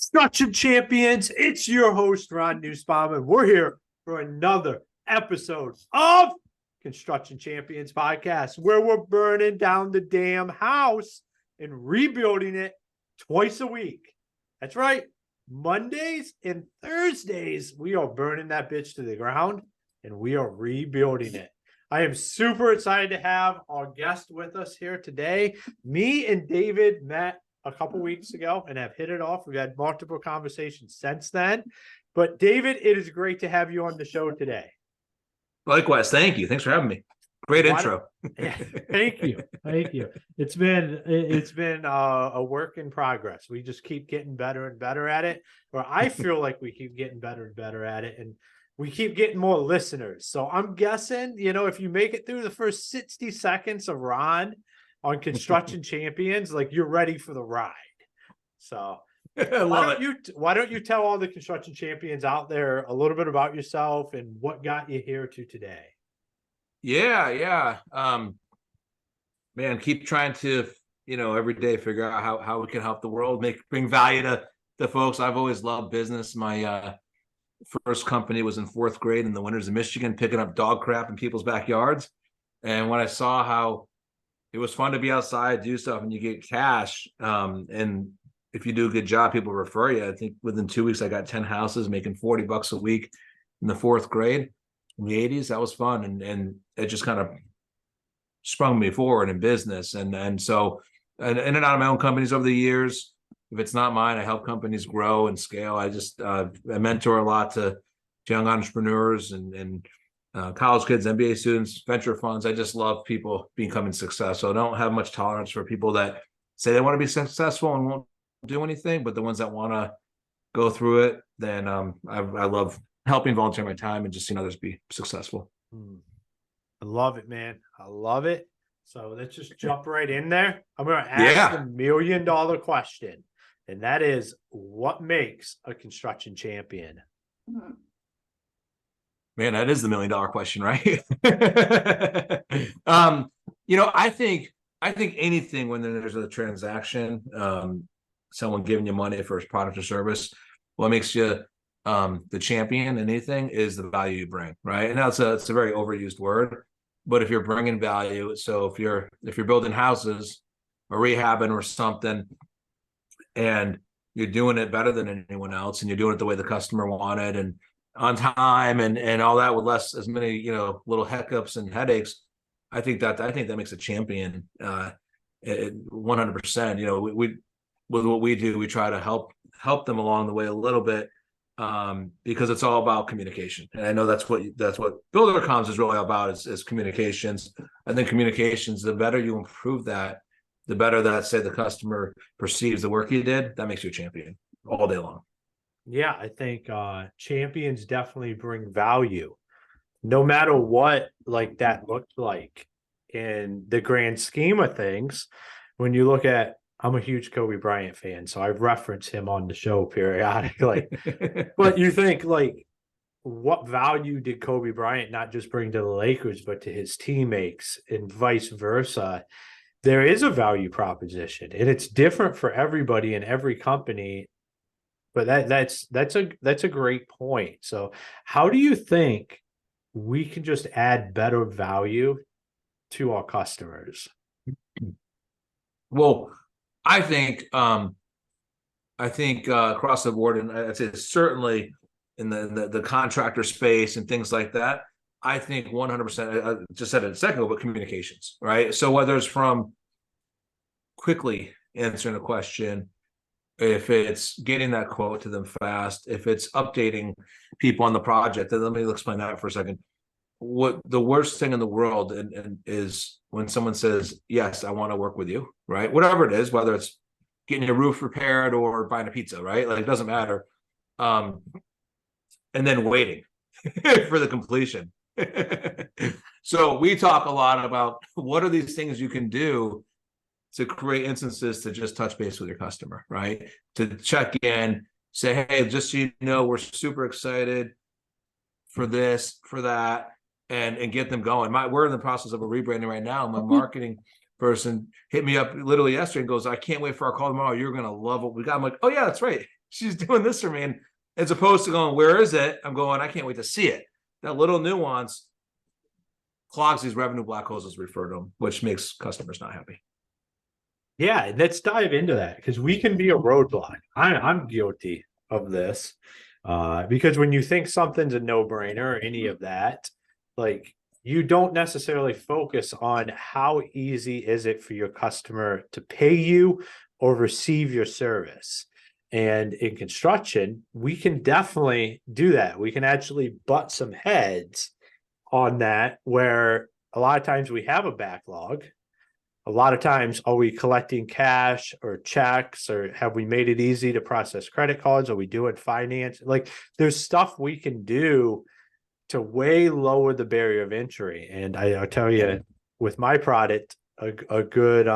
Construction Champions, it's your host, Ron Nussbaum, and we're here for another episode of Construction Champions Podcast, where we're burning down the damn house and rebuilding it twice a week. That's right. Mondays and Thursdays, we are burning that bitch to the ground, and we are rebuilding it. I am super excited to have our guest with us here today. Me and David met a couple weeks ago and have hit it off. We've had multiple conversations since then. But David, it is great to have you on the show today. Likewise. Thank you. Thanks for having me. Great intro. Yeah, thank you. Thank you. It's been a work in progress. We just keep getting better and better at it. Or I feel like we keep getting better and better at it. And we keep getting more listeners. So I'm guessing, if you make it through the first 60 seconds of Ron on Construction Champions, like you're ready for the ride. So why don't you tell all the Construction Champions out there a little bit about yourself and what got you here to today? Yeah. Man, keep trying to, every day figure out how we can help the world, bring value to folks. I've always loved business. My first company was in fourth grade in the winters of Michigan, picking up dog crap in people's backyards. And when I saw how it was fun to be outside, do stuff, and you get cash. And if you do a good job, people refer you. I think within 2 weeks, I got 10 houses making $40 a week in the fourth grade in the 80s. That was fun. And it just kind of sprung me forward in business. And so in and out of my own companies over the years. If it's not mine, I help companies grow and scale. I just I mentor a lot to young entrepreneurs and college kids, MBA students, venture funds. I just love people becoming successful. I don't have much tolerance for people that say they want to be successful and won't do anything, but the ones that want to go through it, then I love helping, volunteer my time, and just seeing others be successful. I love it, man. I love it. So let's just jump right in there. I'm going to ask the $1 million question, and that is, what makes a construction champion? Man, that is the $1 million question, right? I think anything when there's a transaction, someone giving you money for a product or service, what makes you the champion in anything is the value you bring, right? And it's a very overused word, but if you're bringing value, so if you're building houses or rehabbing or something, and you're doing it better than anyone else, and you're doing it the way the customer wanted and on time and all that with as many little hiccups and headaches, I think that makes a champion 100%. We with what we do, we try to help them along the way a little bit, because it's all about communication. And I know that's what Builder Comms is really about is communications. I think communications, the better you improve that, the better that, say, the customer perceives the work you did, that makes you a champion all day long. Yeah, I think champions definitely bring value, no matter what that looked like in the grand scheme of things. When you look at, I'm a huge Kobe Bryant fan, so I reference him on the show periodically. But you think, what value did Kobe Bryant not just bring to the Lakers, but to his teammates and vice versa? There is a value proposition, and it's different for everybody in every company. But that's a great point. So how do you think we can just add better value to our customers? Well, I think across the board, and I'd say certainly in the contractor space and things like that, I think 100%, I just said it a second ago, but communications, right? So whether it's from quickly answering a question, if it's getting that quote to them fast, if it's updating people on the project, then let me explain that for a second. What the worst thing in the world and is when someone says, yes, I want to work with you, right? Whatever it is, whether it's getting your roof repaired or buying a pizza, right? It doesn't matter. And then waiting for the completion. So we talk a lot about what are these things you can do to create instances to just touch base with your customer, right? To check in, say, hey, just so you know, we're super excited for this, for that, and get them going. We're in the process of a rebranding right now. My marketing person hit me up literally yesterday and goes, I can't wait for our call tomorrow. You're going to love what we got. I'm like, oh yeah, that's right. she's doing this for me. And as opposed to going, where is it? I'm going, I can't wait to see it. That little nuance clogs these revenue black holes, as referred to them, which makes customers not happy. Yeah, let's dive into that because we can be a roadblock. I'm guilty of this because when you think something's a no-brainer or any of that, like you don't necessarily focus on how easy is it for your customer to pay you or receive your service. And in construction, we can definitely do that. We can actually butt some heads on that, where a lot of times we have a backlog. A lot of times, are we collecting cash or checks, or have we made it easy to process credit cards? Are we doing finance? Like there's stuff we can do to way lower the barrier of entry. And I'll tell you, with my product, a good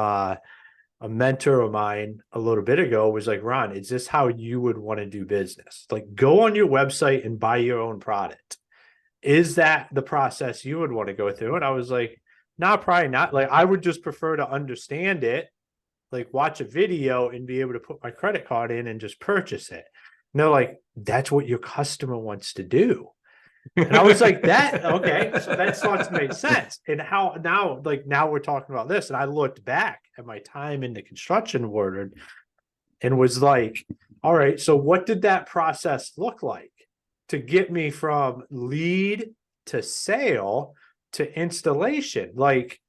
a mentor of mine a little bit ago was like, Ron, is this how you would want to do business? Like go on your website and buy your own product. Is that the process you would want to go through? And I was like, no, probably not. Like I would just prefer to understand it, like watch a video and be able to put my credit card in and just purchase it. No, like that's what your customer wants to do. And I was like, that okay, so that starts to make sense. And how now, like now we're talking about this, and I looked back at my time in the construction world and was like, all right, so what did that process look like to get me from lead to sale to installation? Like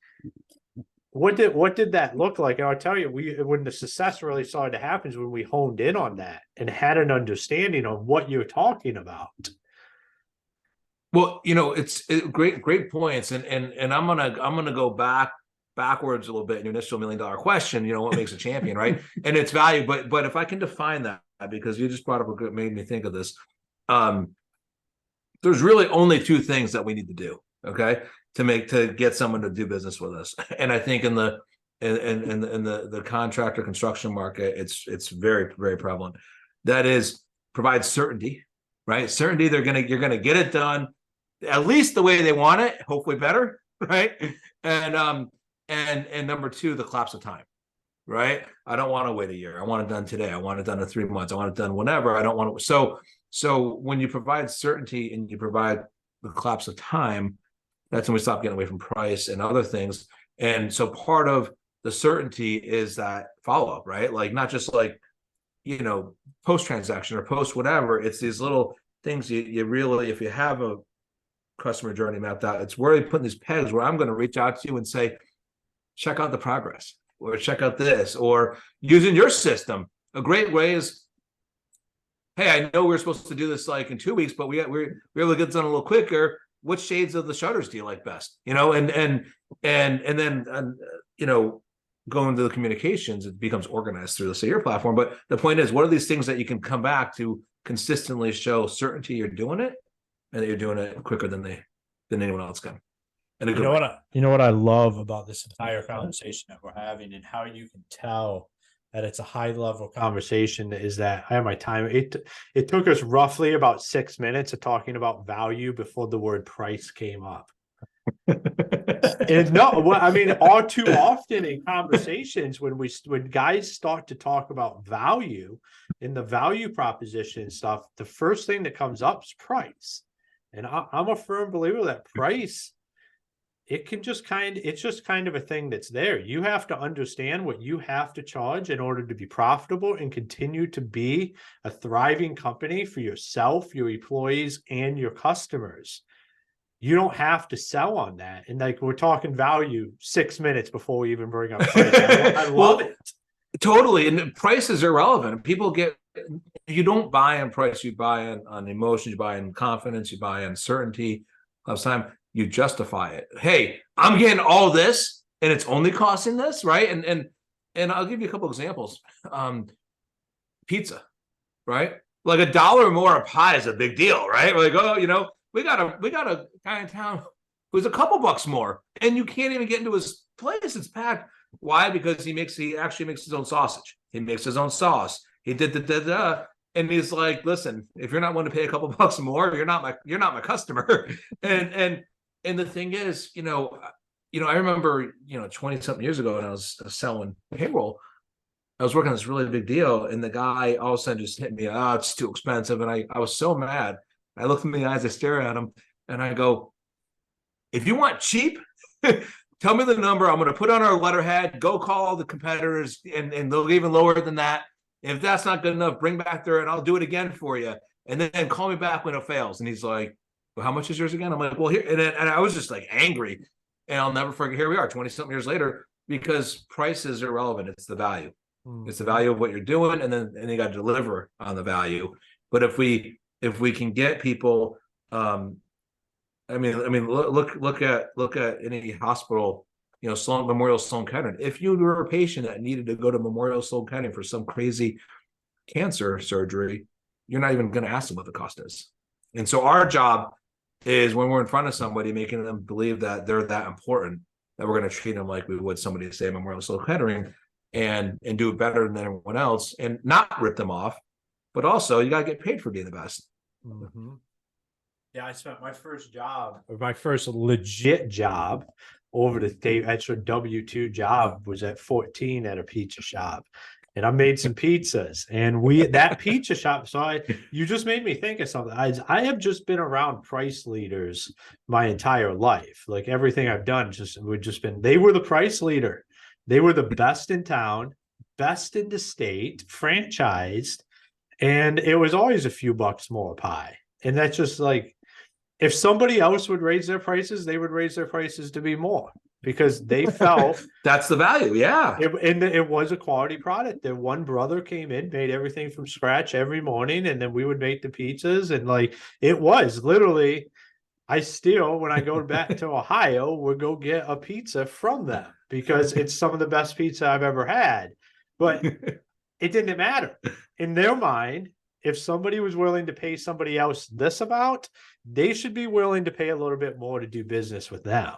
what did that look like? And I'll tell you, when the success really started to happen is when we honed in on that and had an understanding on what you're talking about. Well, it's great points, and I'm gonna go backwards a little bit in your initial $1 million question. What makes a champion, right? And it's value, but if I can define that, because you just brought up made me think of this. There's really only two things that we need to do, okay, to get someone to do business with us. And I think in the contractor construction market, it's very, very prevalent. That is, provide certainty, right? Certainty you're gonna get it done at least the way they want it, hopefully better, right? And number two, the collapse of time, right? I don't want to wait a year. I want it done today. I want it done in 3 months. I want it done whenever. I don't want to. So when you provide certainty and you provide the collapse of time, that's when we stop getting away from price and other things. And so part of the certainty is that follow-up, right? Like not just like, post-transaction or post whatever. It's these little things you really, if you have a customer journey mapped out, it's where you put these pegs where I'm going to reach out to you and say, check out the progress, or check out this, or using your system. A great way is, hey, I know we're supposed to do this like in 2 weeks, but we're able to get it done a little quicker. Which shades of the shutters do you like best? And then going to the communications, it becomes organized through the SAYER platform. But the point is, what are these things that you can come back to consistently show certainty you're doing it, and that you're doing it quicker than anyone else can? And you know what I love about this entire conversation that we're having, and how you can tell that it's a high level conversation, is that I have my time. It took us roughly about 6 minutes of talking about value before the word price came up. And all too often in conversations, when guys start to talk about value and the value proposition stuff, the first thing that comes up is price. And I'm a firm believer that price, it's just kind of a thing that's there. You have to understand what you have to charge in order to be profitable and continue to be a thriving company for yourself, your employees, and your customers. You don't have to sell on that. And like we're talking value 6 minutes before we even bring up price. I love it. Totally. And price is irrelevant. You don't buy on price, you buy on emotions, you buy on confidence, you buy on certainty. Last time you justify it. Hey, I'm getting all this and it's only costing this, right? And I'll give you a couple examples. Pizza, right? Like $1 more a pie is a big deal, right? We're like, we got a guy in town who's a couple bucks more, and you can't even get into his place. It's packed. Why? Because he actually makes his own sausage. He makes his own sauce. He did and he's like, listen, if you're not willing to pay a couple bucks more, you're not my customer. And the thing is, I remember, 20 something years ago when I was selling payroll, I was working on this really big deal, and the guy all of a sudden just hit me. Oh, it's too expensive, and I was so mad. I looked in the eyes, I stare at him, and I go, "If you want cheap, tell me the number. I'm going to put on our letterhead. Go call all the competitors, and they'll even lower than that. If that's not good enough, bring back there, and I'll do it again for you. And then call me back when it fails." And he's like, "Well, how much is yours again?" I'm like, "Well, here," and I was just like angry, and I'll never forget. Here we are, 20-something years later, because price is irrelevant. It's the value. It's the value of what you're doing, and you got to deliver on the value. But if we can get people, I mean, look at any hospital, Memorial Sloan Kettering. If you were a patient that needed to go to Memorial Sloan Kettering for some crazy cancer surgery, you're not even going to ask them what the cost is. And so our job is, when we're in front of somebody, making them believe that they're that important, that we're going to treat them like we would somebody, say, Memorial Sloan Kettering, and do it better than everyone else, and not rip them off. But also, you got to get paid for being the best. Mm-hmm. Yeah, I spent my first job, or my first legit job, over the state extra W-2 job, was at 14 at a pizza shop. And I made some pizzas, and that pizza shop. So you just made me think of something. I have just been around price leaders my entire life. Like, everything I've done they were the price leader. They were the best in town, best in the state, franchised, and it was always a few bucks more pie. And that's just like, if somebody else would raise their prices, they would raise their prices to be more, because they felt that's the value. Yeah. It was a quality product. Their one brother came in, made everything from scratch every morning, and then we would make the pizzas. And like, it was literally, I still, when I go back to Ohio, would go get a pizza from them, because it's some of the best pizza I've ever had. But it didn't matter. In their mind, if somebody was willing to pay somebody else this amount, they should be willing to pay a little bit more to do business with them.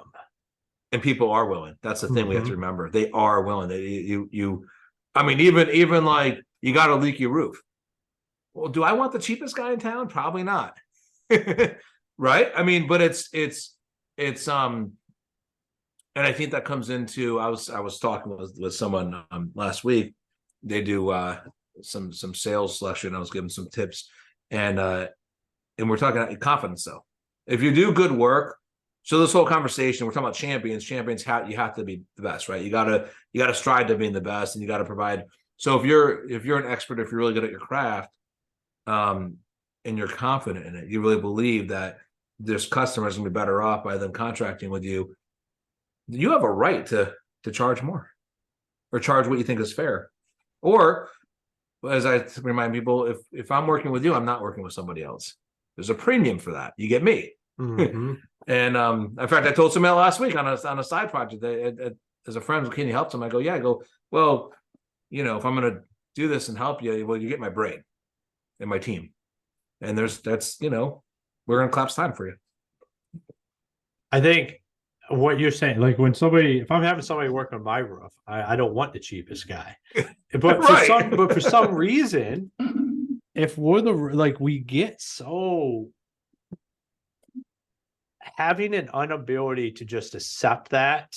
And people are willing. That's the thing we have to remember. They are willing. I mean, even like, you got a leaky roof. Well, do I want the cheapest guy in town? Probably not. Right? I mean, but it's and I think that comes into, I was talking with someone last week. They do some sales selection. I was giving some tips, and we're talking about confidence. Though, if you do good work, so this whole conversation, we're talking about champions. Champions, you have to be the best, right? You gotta strive to being the best, and you got to provide. So if you're an expert, if you're really good at your craft, and you're confident in it, you really believe that there's customers gonna be better off by them contracting with you, you have a right to charge more, or charge what you think is fair. Or, as I remind people, if I'm working with you, I'm not working with somebody else. There's a premium for that. You get me. Mm-hmm. And in fact, I told somebody last week on a side project, as a friend, can you help them? I go, well, if I'm going to do this and help you, well, you get my brain and my team. And we're going to collapse time for you. I think what you're saying, like, if I'm having somebody work on my roof, I don't want the cheapest guy. But Right. for some reason, if we get so, having an inability to just accept that,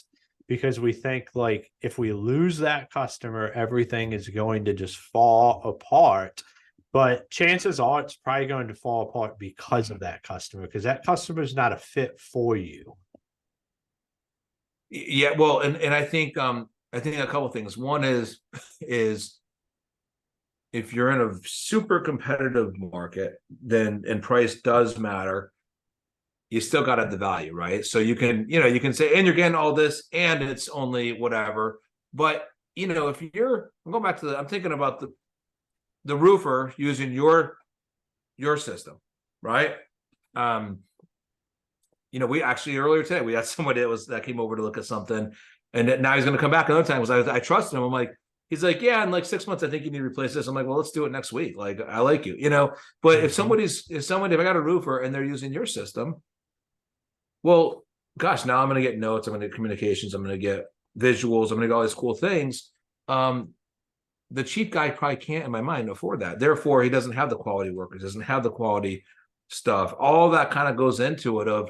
because we think, like, if we lose that customer, everything is going to just fall apart. But chances are it's probably going to fall apart because of that customer, because that customer is not a fit for you. Yeah, well, and I think a couple of things. One is if you're in a super competitive market, and price does matter, you still got to have the value, right? So you can say, and you're getting all this, and it's only whatever. But if I'm going back to I'm thinking about the roofer using your system, right? We actually, earlier today, we had somebody that came over to look at something, and now he's going to come back another time because I trust him. I'm like, he's like, yeah, in like 6 months, I think you need to replace this. I'm like, well, let's do it next week. Like, I like you, But if I got a roofer and they're using your system, well, gosh, now I'm going to get notes. I'm going to get communications. I'm going to get visuals. I'm going to get all these cool things. The cheap guy probably can't, in my mind, afford that. Therefore, he doesn't have the quality workers, doesn't have the quality stuff. All that kind of goes into it of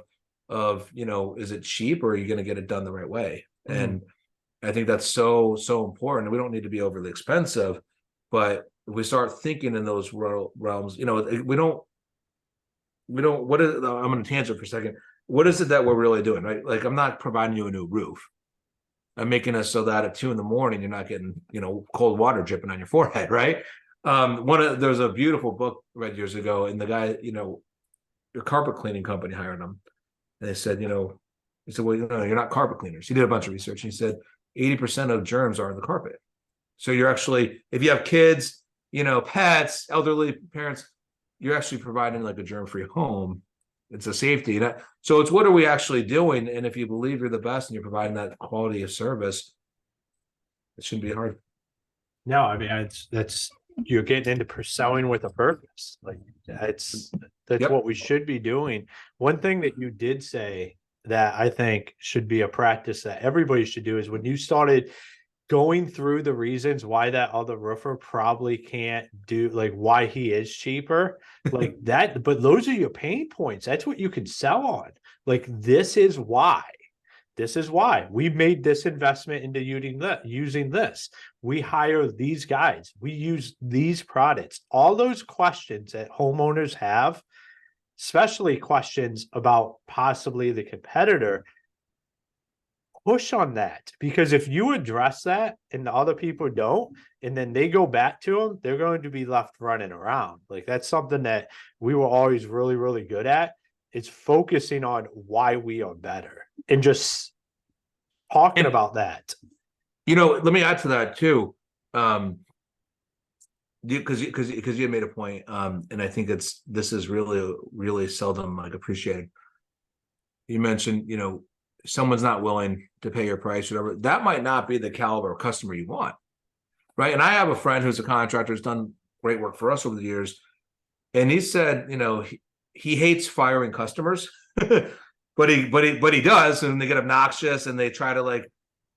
is it cheap, or are you going to get it done the right way? And I think that's so important. We don't need to be overly expensive, but if we start thinking in those realms, what is, I'm going to tangent for a second. What is it that we're really doing, right? Like, I'm not providing you a new roof. I'm making it so that at 2 a.m. you're not getting, cold water dripping on your forehead, right? There's a beautiful book read years ago, and the guy, your carpet cleaning company hired him, and they said, he said, well, you're not carpet cleaners. He did a bunch of research. And he said 80% of germs are in the carpet. So you're actually, if you have kids, pets, elderly parents, you're actually providing like a germ-free home. It's a safety. So it's what are we actually doing? And if you believe you're the best and you're providing that quality of service, it shouldn't be hard. No, I mean, that's you're getting into selling with a purpose. Like that's Yep. what we should be doing. One thing that you did say that I think should be a practice that everybody should do is when you started going through the reasons why that other roofer probably can't do, like why he is cheaper, like that, but those are your pain points. That's what you can sell on. Like, this is why we made this investment into using this. We hire these guys. We use these products. All those questions that homeowners have, especially questions about possibly the competitor, push on that, because if you address that and the other people don't, and then they go back to them, they're going to be left running around. Like, that's something that we were always really, really good at. It's focusing on why we are better and just talking about that. Let me add to that too. Because you made a point, and I think this is really, really seldom like appreciated. You mentioned, someone's not willing to pay your price, whatever. That might not be the caliber of customer you want, right? And I have a friend who's a contractor, who's done great work for us over the years, and he said, he hates firing customers, but he does, and they get obnoxious and they try to like,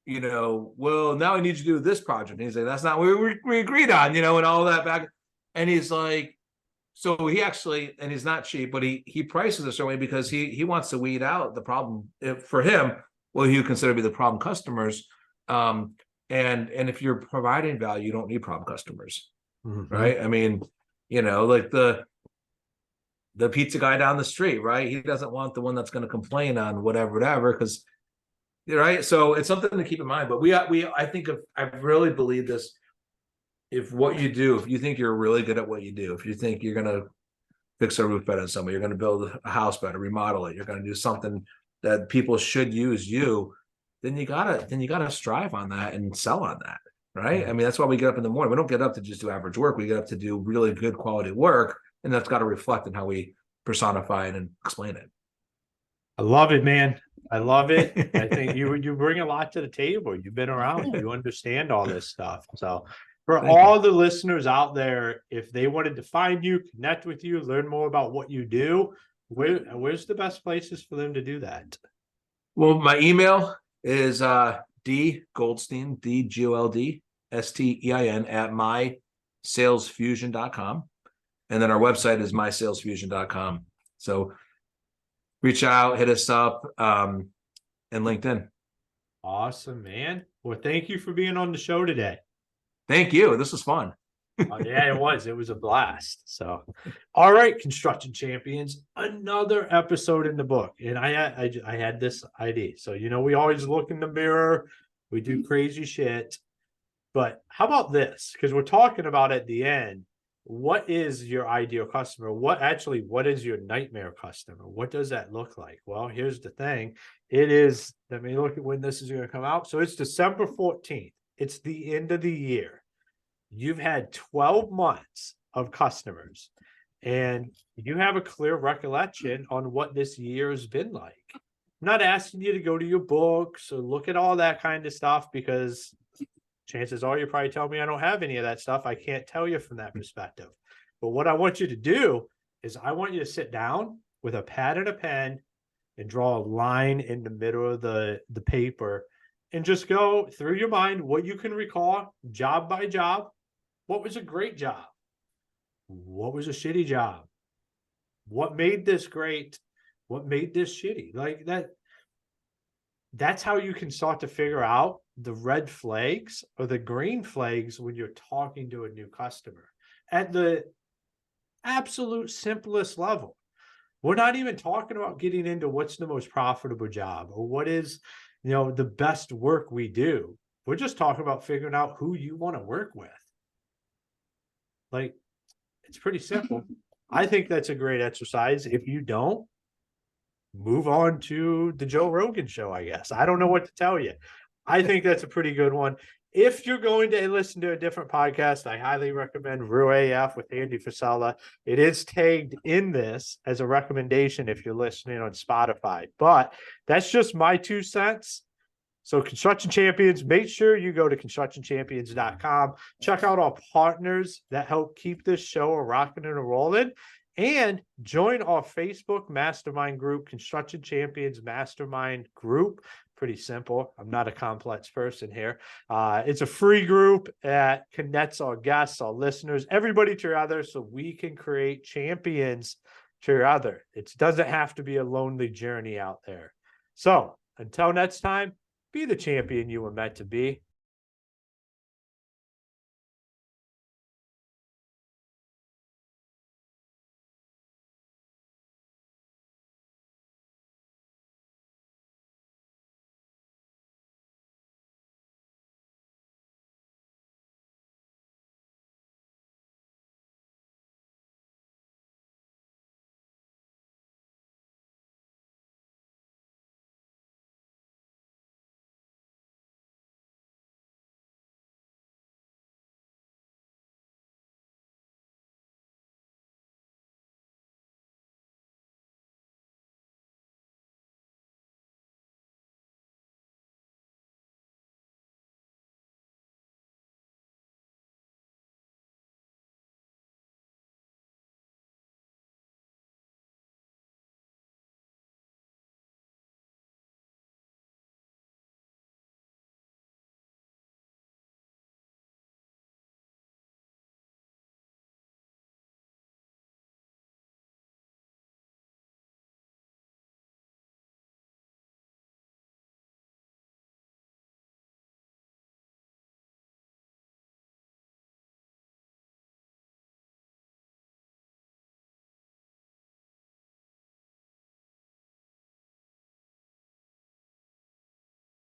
well, now I need you to do this project. And he's like, that's not what we agreed on, and all that back. And he's like, so he actually, and he's not cheap, but he prices a certain way because he wants to weed out the problem. For him, well, he would consider to be the problem customers. And if you're providing value, you don't need problem customers, right? I mean, like the pizza guy down the street, right? He doesn't want the one that's going to complain on whatever, because, right. So it's something to keep in mind. But I really believe this. If you think you're really good at what you do, if you think you're going to fix a roof better than somebody, you're going to build a house better, remodel it, you're going to do something that people should use then you gotta strive on that and sell on that, right? I mean, that's why we get up in the morning. We don't get up to just do average work. We get up to do really good quality work, and that's got to reflect in how we personify it and explain it. I love it, man. I love it. I think you bring a lot to the table. You've been around. You understand all this stuff. So for all the listeners out there, if they wanted to find you, connect with you, learn more about what you do, where's the best places for them to do that? Well, my email is D Goldstein, DGOLDSTEIN at mysalesfusion.com. And then our website is mysalesfusion.com. So reach out, hit us up, and LinkedIn. Awesome, man. Well, thank you for being on the show today. Thank you. This was fun. Yeah, it was. It was a blast. So, all right, construction champions, another episode in the book. And I had this idea. So, we always look in the mirror, we do crazy shit. But how about this? Because we're talking about at the end, what is your ideal customer? What is your nightmare customer? What does that look like? Well, here's the thing. It is, let me look at when this is going to come out. So it's December 14th. It's the end of the year. You've had 12 months of customers, and you have a clear recollection on what this year has been like. I'm not asking you to go to your books or look at all that kind of stuff, because chances are you probably tell me I don't have any of that stuff. I can't tell you from that perspective. But what I want you to do is I want you to sit down with a pad and a pen and draw a line in the middle of the paper and just go through your mind what you can recall job by job. What was a great job? What was a shitty job? What made this great? What made this shitty? Like that. that's how you can start to figure out the red flags or the green flags when you're talking to a new customer at the absolute simplest level. We're not even talking about getting into what's the most profitable job or what is, the best work we do. We're just talking about figuring out who you want to work with. Like, it's pretty simple. I think that's a great exercise. If you don't, move on to the Joe Rogan show, I guess. I don't know what to tell you. I think that's a pretty good one. If you're going to listen to a different podcast, I highly recommend Rue AF with Andy Frisella. It is tagged in this as a recommendation if you're listening on Spotify, but that's just my 2 cents. So Construction Champions, make sure you go to constructionchampions.com. Check out our partners that help keep this show rocking and rolling. And join our Facebook mastermind group, Construction Champions Mastermind Group. Pretty simple. I'm not a complex person here. It's a free group that connects our guests, our listeners, everybody together so we can create champions together. It doesn't have to be a lonely journey out there. So until next time, be the champion you were meant to be.